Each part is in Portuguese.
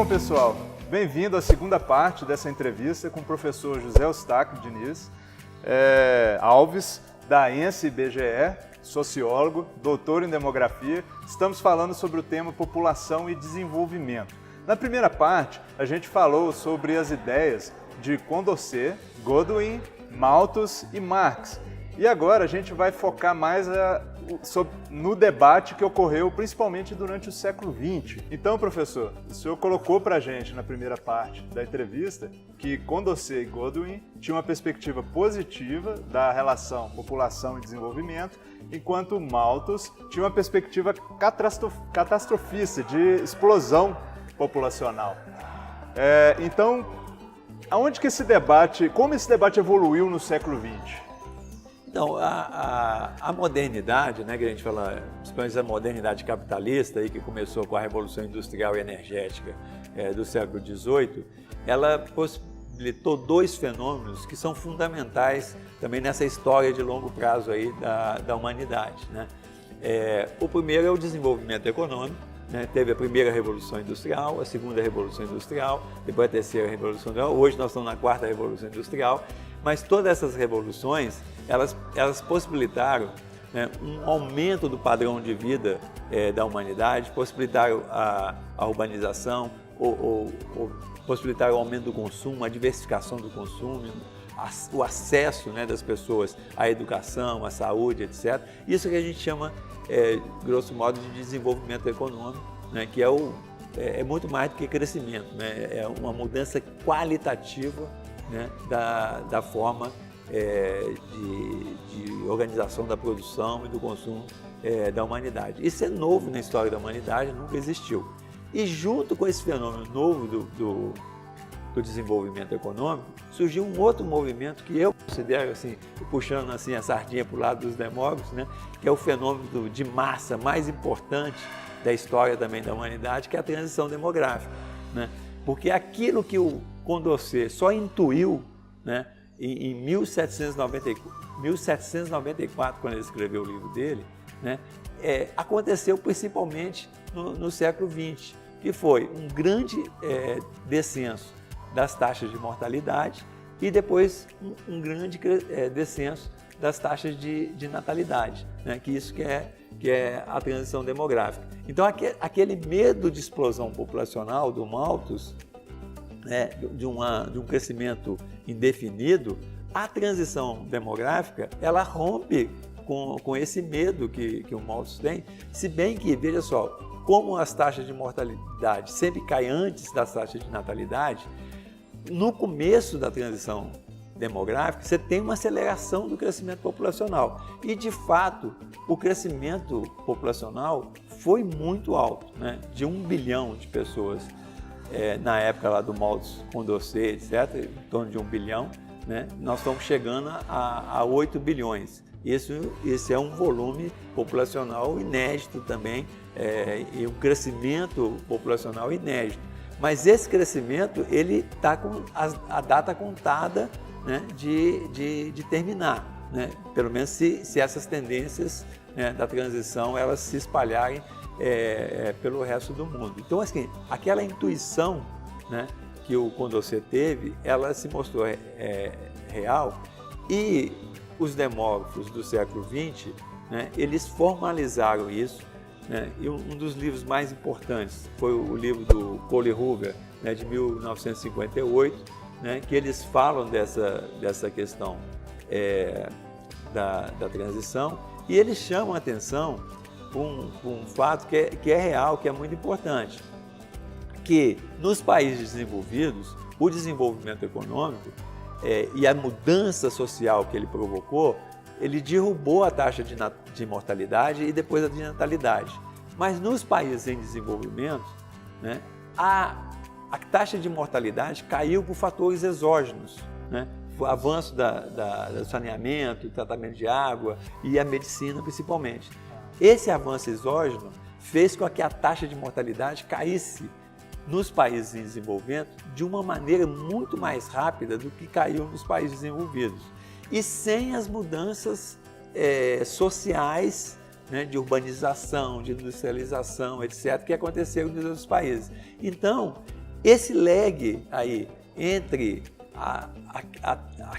Bom, pessoal, bem-vindo à segunda parte dessa entrevista com o professor José Eustáquio Diniz Alves, da ENSE-IBGE, sociólogo, doutor em demografia. Estamos falando sobre o tema população e desenvolvimento. Na primeira parte, a gente falou sobre as ideias de Condorcet, Godwin, Malthus e Marx. E agora a gente vai focar mais no debate que ocorreu principalmente durante o século XX. Então, professor, o senhor colocou para a gente na primeira parte da entrevista que Condorcet e Godwin tinham uma perspectiva positiva da relação população e desenvolvimento, enquanto Malthus tinha uma perspectiva catastrofista de explosão populacional. Então, como esse debate evoluiu no século XX? Então, a modernidade, né, que a gente fala, principalmente a modernidade capitalista, aí, que começou com a Revolução Industrial e Energética do século XVIII, ela possibilitou dois fenômenos que são fundamentais também nessa história de longo prazo aí da humanidade, né? O primeiro é o desenvolvimento econômico, né? Teve a primeira Revolução Industrial, a segunda Revolução Industrial, depois a terceira Revolução Industrial, hoje nós estamos na quarta Revolução Industrial, mas todas essas revoluções, elas possibilitaram, né, um aumento do padrão de vida da humanidade, possibilitaram a urbanização, ou possibilitaram o aumento do consumo, a diversificação do consumo, o acesso, né, das pessoas à educação, à saúde, etc. Isso que a gente chama, grosso modo, de desenvolvimento econômico, né, que é muito mais do que crescimento, né, é uma mudança qualitativa, né, da forma de organização da produção e do consumo da humanidade. Isso é novo na história da humanidade, nunca existiu. E junto com esse fenômeno novo do desenvolvimento econômico, surgiu um outro movimento que eu considero, assim, puxando assim, a sardinha para o lado dos demógrafos, né, que é o fenômeno de massa mais importante da história também da humanidade, que é a transição demográfica, né? Porque aquilo que o Condorcet só intuiu, né, em 1794, quando ele escreveu o livro dele, né, aconteceu principalmente no século XX, que foi um grande descenso das taxas de mortalidade e depois um grande descenso das taxas de natalidade, né, que isso que é a transição demográfica. Então, aquele medo de explosão populacional do Malthus, né, de um crescimento indefinido, a transição demográfica, ela rompe com esse medo que o Malthus tem, se bem que, veja só, como as taxas de mortalidade sempre caem antes das taxas de natalidade, no começo da transição demográfica, você tem uma aceleração do crescimento populacional. E, de fato, o crescimento populacional foi muito alto, né, de 1 bilhão de pessoas na época lá do Malthus, Condorcet, etc., em torno de 1 bilhão, né, nós estamos chegando a 8 bilhões. Esse é um volume populacional inédito também, e um crescimento populacional inédito. Mas esse crescimento, ele está com a data contada, né, de terminar, né, pelo menos se essas tendências, né, da transição elas se espalharem pelo resto do mundo. Então, assim, aquela intuição, né, que o Condorcet teve, ela se mostrou real, e os demógrafos do século XX, né, eles formalizaram isso, né, e um dos livros mais importantes foi o livro do Kohler-Ruger, né, de 1958, né, que eles falam dessa questão da transição, e eles chamam a atenção para um fato que é real, que é muito importante, que nos países desenvolvidos, o desenvolvimento econômico e a mudança social que ele provocou, ele derrubou a taxa de mortalidade e depois a de natalidade. Mas nos países em desenvolvimento, né, a taxa de mortalidade caiu por fatores exógenos, né? O avanço do saneamento, do tratamento de água e a medicina principalmente. Esse avanço exógeno fez com que a taxa de mortalidade caísse nos países em desenvolvimento de uma maneira muito mais rápida do que caiu nos países desenvolvidos. E sem as mudanças sociais, né, de urbanização, de industrialização, etc., que aconteceram nos outros países. Então, esse lag aí entre a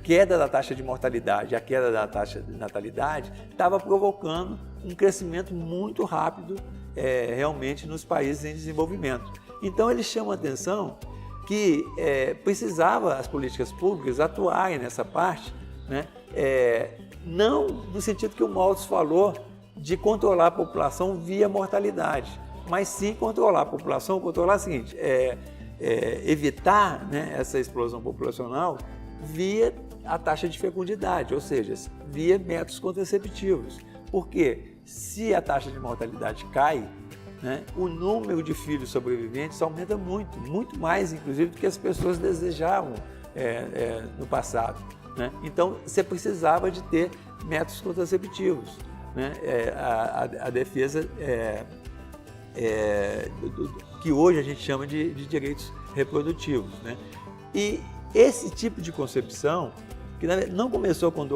queda da taxa de mortalidade e a queda da taxa de natalidade estava provocando um crescimento muito rápido realmente nos países em desenvolvimento. Então eles chamam a atenção que precisava as políticas públicas atuarem nessa parte, né? Não no sentido que o Malthus falou de controlar a população via mortalidade, mas sim controlar a população, controlar o seguinte, evitar, né, essa explosão populacional via a taxa de fecundidade, ou seja, via métodos contraceptivos. Porque se a taxa de mortalidade cai, né, o número de filhos sobreviventes aumenta muito, muito mais, inclusive, do que as pessoas desejavam no passado, né? Então, você precisava de ter métodos contraceptivos, né? A defesa que hoje a gente chama de direitos reprodutivos, né? E esse tipo de concepção, que não começou com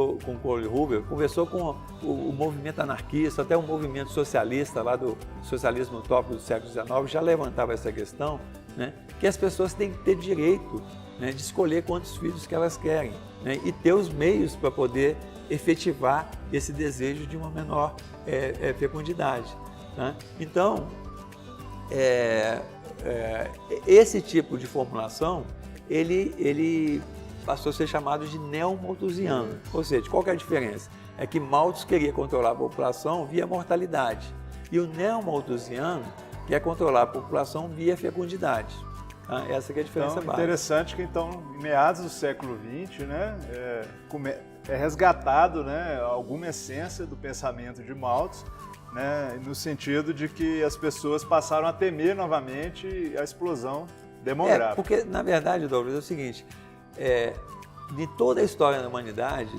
Cole Hoover, começou com o movimento anarquista, até o movimento socialista lá do socialismo utópico do século XIX já levantava essa questão, né, que as pessoas têm que ter direito, né, de escolher quantos filhos que elas querem, né, e ter os meios para poder efetivar esse desejo de uma menor fecundidade, né? Então, esse tipo de formulação, ele passou a ser chamado de neo-malthusiano. Ou seja, qual que é a diferença? É que Malthus queria controlar a população via mortalidade e o neo-malthusiano quer controlar a população via fecundidade. Tá? Essa que é a diferença básica. Interessante que, então, em meados do século XX, né, é resgatado, né, alguma essência do pensamento de Malthus, né, no sentido de que as pessoas passaram a temer novamente a explosão demográfica. Porque, na verdade, Douglas, é o seguinte, de toda a história da humanidade,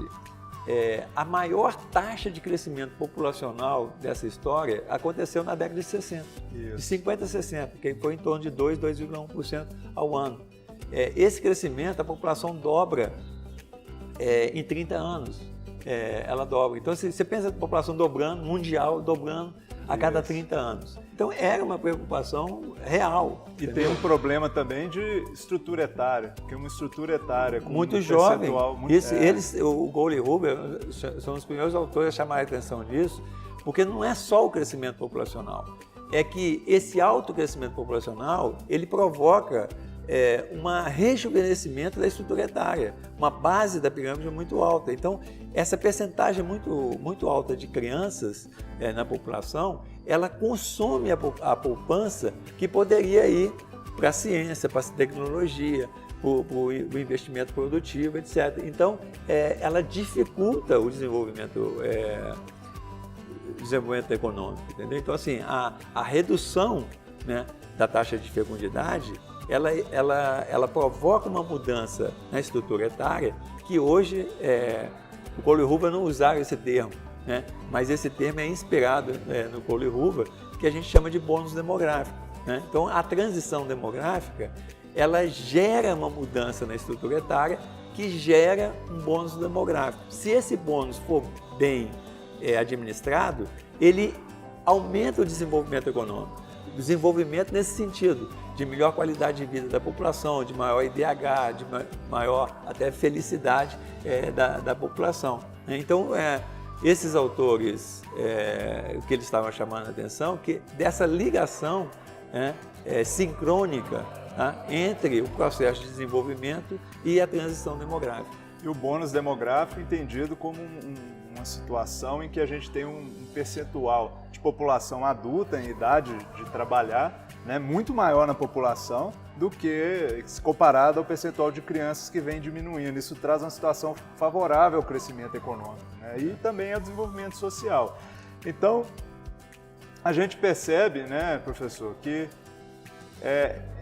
a maior taxa de crescimento populacional dessa história aconteceu na década de 60, de 50 a 60, que foi em torno de 2,1% ao ano. Esse crescimento, a população dobra em 30 anos, ela dobra. Então, você pensa a população dobrando, mundial dobrando a cada 30 anos. Então, era uma preocupação real. E tem um problema também de estrutura etária, porque uma estrutura etária com muito um jovem. Muito, o Cole Hoover são os primeiros autores a chamar a atenção disso, porque não é só o crescimento populacional, é que esse alto crescimento populacional, ele provoca um rejuvenescimento da estrutura etária, uma base da pirâmide muito alta. Então, essa percentagem muito alta de crianças na população, ela consome a poupança que poderia ir para a ciência, para a tecnologia, para o investimento produtivo, etc. Então, ela dificulta o desenvolvimento econômico, entendeu? Então, assim, a redução, né, da taxa de fecundidade, ela provoca uma mudança na estrutura etária que hoje, o Cole Hoover não usava esse termo, né? Mas esse termo é inspirado no Cole Hoover, que a gente chama de bônus demográfico, né? Então, a transição demográfica, ela gera uma mudança na estrutura etária que gera um bônus demográfico. Se esse bônus for bem administrado, ele aumenta o desenvolvimento econômico. Desenvolvimento nesse sentido, de melhor qualidade de vida da população, de maior IDH, de maior até felicidade da população. Então, esses autores que eles estavam chamando a atenção, que dessa ligação sincrônica, tá, entre o processo de desenvolvimento e a transição demográfica. E o bônus demográfico entendido como uma situação em que a gente tem um percentual de população adulta em idade de trabalhar, né, muito maior na população do que comparado ao percentual de crianças que vem diminuindo. Isso traz uma situação favorável ao crescimento econômico, né, e também ao desenvolvimento social. Então, a gente percebe, né, professor, que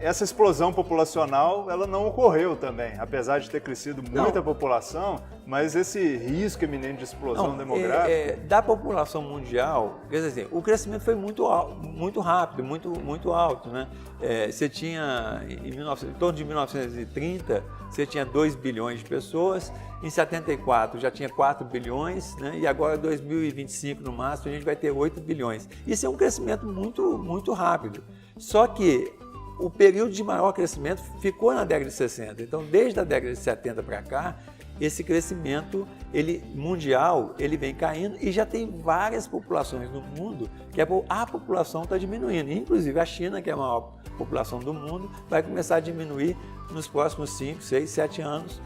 essa explosão populacional ela não ocorreu também, apesar de ter crescido muita população, mas esse risco iminente de explosão demográfica... Da população mundial, quer dizer, o crescimento foi muito rápido, muito alto, né? Você tinha, em torno de 1930, você tinha 2 bilhões de pessoas, em 74 já tinha 4 bilhões, né? E agora, em 2025, no máximo, a gente vai ter 8 bilhões. Isso é um crescimento muito rápido. Só que o período de maior crescimento ficou na década de 60. Então, desde a década de 70 para cá, esse crescimento mundial ele vem caindo e já tem várias populações no mundo que a população está diminuindo. Inclusive a China, que é a maior população do mundo, vai começar a diminuir nos próximos 5, 6, 7 anos.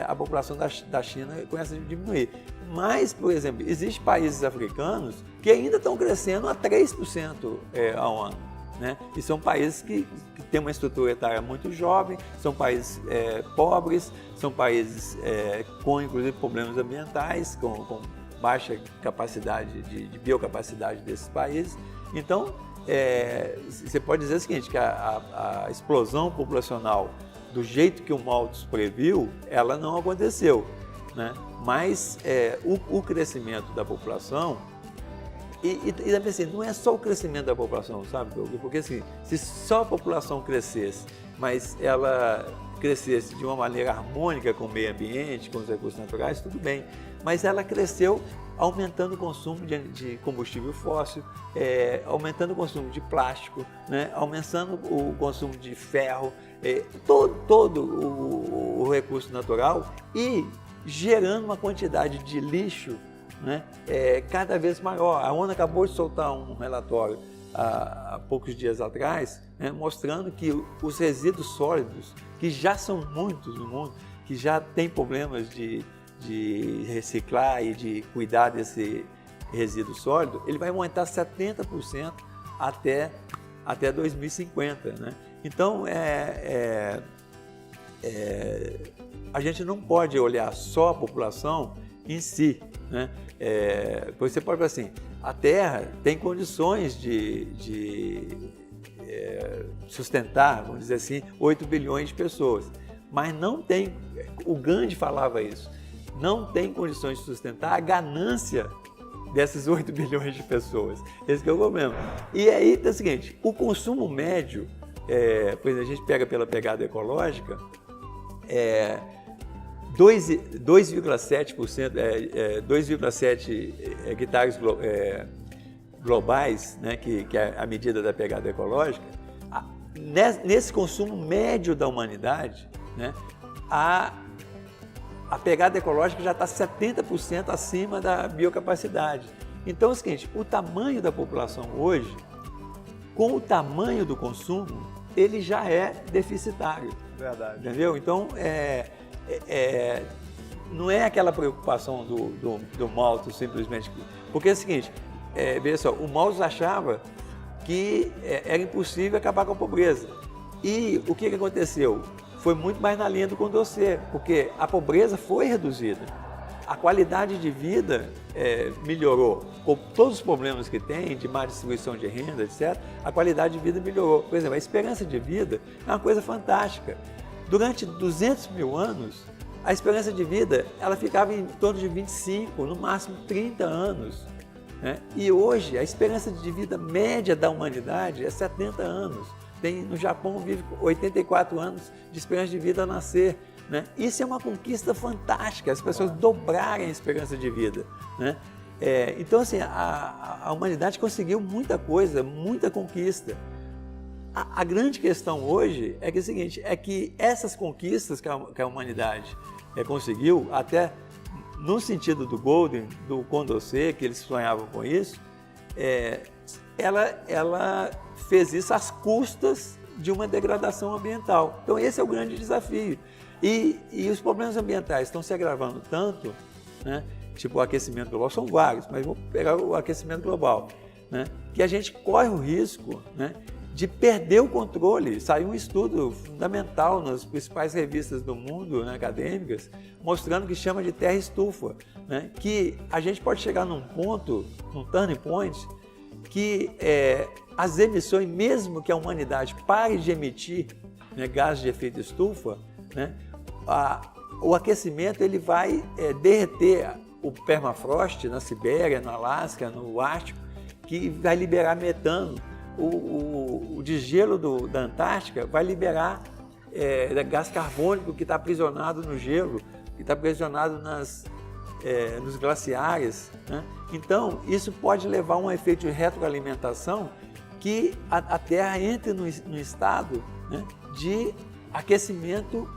A população da China começa a diminuir. Mas, por exemplo, existem países africanos que ainda estão crescendo a 3% ao ano. Né? E são países que têm uma estrutura etária muito jovem, são países pobres, são países com, inclusive, problemas ambientais, com baixa capacidade de biocapacidade desses países. Então, você pode dizer o seguinte, que a explosão populacional, do jeito que o Malthus previu, ela não aconteceu. Né? Mas o crescimento da população, e também assim, não é só o crescimento da população, sabe? Porque assim, se só a população crescesse, mas ela crescesse de uma maneira harmônica com o meio ambiente, com os recursos naturais, tudo bem. Mas ela cresceu aumentando o consumo de combustível fóssil, aumentando o consumo de plástico, né? Aumentando o consumo de ferro, todo o recurso natural e gerando uma quantidade de lixo, né, cada vez maior. A ONU acabou de soltar um relatório há poucos dias atrás, né, mostrando que os resíduos sólidos, que já são muitos no mundo, que já tem problemas de reciclar e de cuidar desse resíduo sólido, ele vai aumentar 70% até 2050. Né? Então, a gente não pode olhar só a população em si. Né? Você pode falar assim, a Terra tem condições de sustentar, vamos dizer assim, 8 bilhões de pessoas, mas não tem, o Gandhi falava isso, não tem condições de sustentar a ganância dessas 8 bilhões de pessoas. Esse que é o problema. E aí é o seguinte, o consumo médio, por exemplo, a gente pega pela pegada ecológica, 2,7% 2,7 hectares globais, né, que é a medida da pegada ecológica, nesse consumo médio da humanidade, né, a pegada ecológica já está 70% acima da biocapacidade. Então é o seguinte, o tamanho da população hoje, com o tamanho do consumo, ele já é deficitário. Verdade. Entendeu? Então, não é aquela preocupação do Malthus simplesmente. Porque é o seguinte, veja só, o Malthus achava que era impossível acabar com a pobreza. E o que aconteceu? Foi muito mais na linha do Condorcet, porque a pobreza foi reduzida. A qualidade de vida melhorou. Com todos os problemas que tem, de má distribuição de renda, etc., a qualidade de vida melhorou. Por exemplo, a esperança de vida é uma coisa fantástica. Durante 200 mil anos, a esperança de vida ela ficava em torno de 25, no máximo 30 anos. Né? E hoje, a esperança de vida média da humanidade é 70 anos. No Japão, vive 84 anos de esperança de vida a nascer. Né? Isso é uma conquista fantástica, as pessoas dobrarem a esperança de vida. Né? Então, assim, a humanidade conseguiu muita coisa, muita conquista. A grande questão hoje é que é o seguinte, é que essas conquistas que a humanidade conseguiu, até no sentido do Golden, do Condorcet, que eles sonhavam com isso, ela fez isso às custas de uma degradação ambiental. Então esse é o grande desafio. E os problemas ambientais estão se agravando tanto, né, tipo o aquecimento global, são vários, mas vamos pegar o aquecimento global, né, que a gente corre o risco, né, de perder o controle. Saiu um estudo fundamental nas principais revistas do mundo, né, acadêmicas, mostrando que chama de terra estufa, né, que a gente pode chegar num ponto, num turning point, que as emissões, mesmo que a humanidade pare de emitir, né, gases de efeito estufa, né, o aquecimento ele vai derreter o permafrost na Sibéria, no Alasca, no Ártico, que vai liberar metano. O desgelo da Antártica vai liberar gás carbônico que está aprisionado no gelo, que está aprisionado nos glaciares. Né? Então, isso pode levar a um efeito de retroalimentação que a Terra entre no estado né, de aquecimento,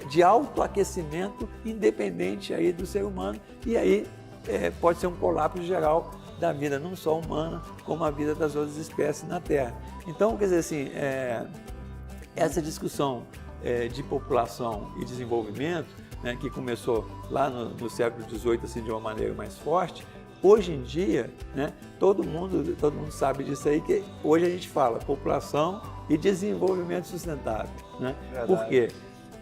de autoaquecimento independente aí do ser humano, e aí pode ser um colapso geral da vida, não só humana, como a vida das outras espécies na Terra. Então, quer dizer assim, essa discussão de população e desenvolvimento, né, que começou lá no século XVIII assim, de uma maneira mais forte, hoje em dia, né, todo mundo sabe disso aí, que hoje a gente fala população e desenvolvimento sustentável. Né? Por quê?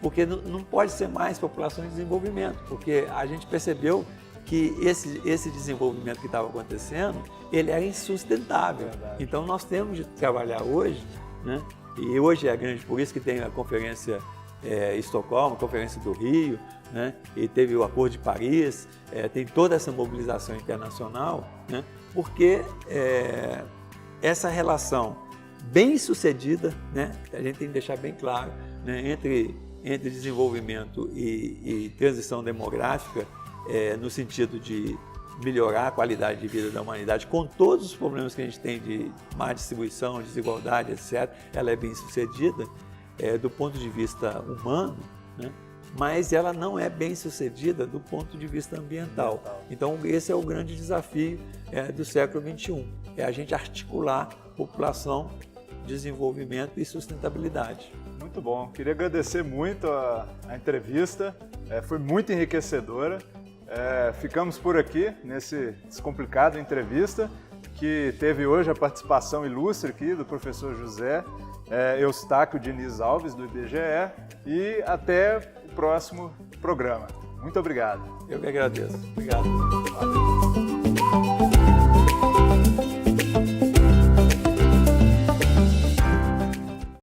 Porque não pode ser mais população e desenvolvimento, porque a gente percebeu que esse desenvolvimento que estava acontecendo, ele era insustentável. Então nós temos de trabalhar hoje, né? E hoje é grande, por isso que tem a conferência Estocolmo, a conferência do Rio, né? E teve o Acordo de Paris, tem toda essa mobilização internacional, né? Porque essa relação bem sucedida, né? A gente tem que deixar bem claro, né? entre desenvolvimento e transição demográfica, no sentido de melhorar a qualidade de vida da humanidade, com todos os problemas que a gente tem de má distribuição, desigualdade, etc., ela é bem sucedida do ponto de vista humano, né? Mas ela não é bem sucedida do ponto de vista ambiental. Então esse é o grande desafio do século XXI, é a gente articular população, desenvolvimento e sustentabilidade. Muito bom, queria agradecer muito a entrevista, foi muito enriquecedora. Ficamos por aqui nesse Descomplicado Entrevista, que teve hoje a participação ilustre aqui do professor José Eustáquio Diniz Alves, do IBGE, e até o próximo programa. Muito obrigado. Eu que agradeço. Obrigado. Valeu.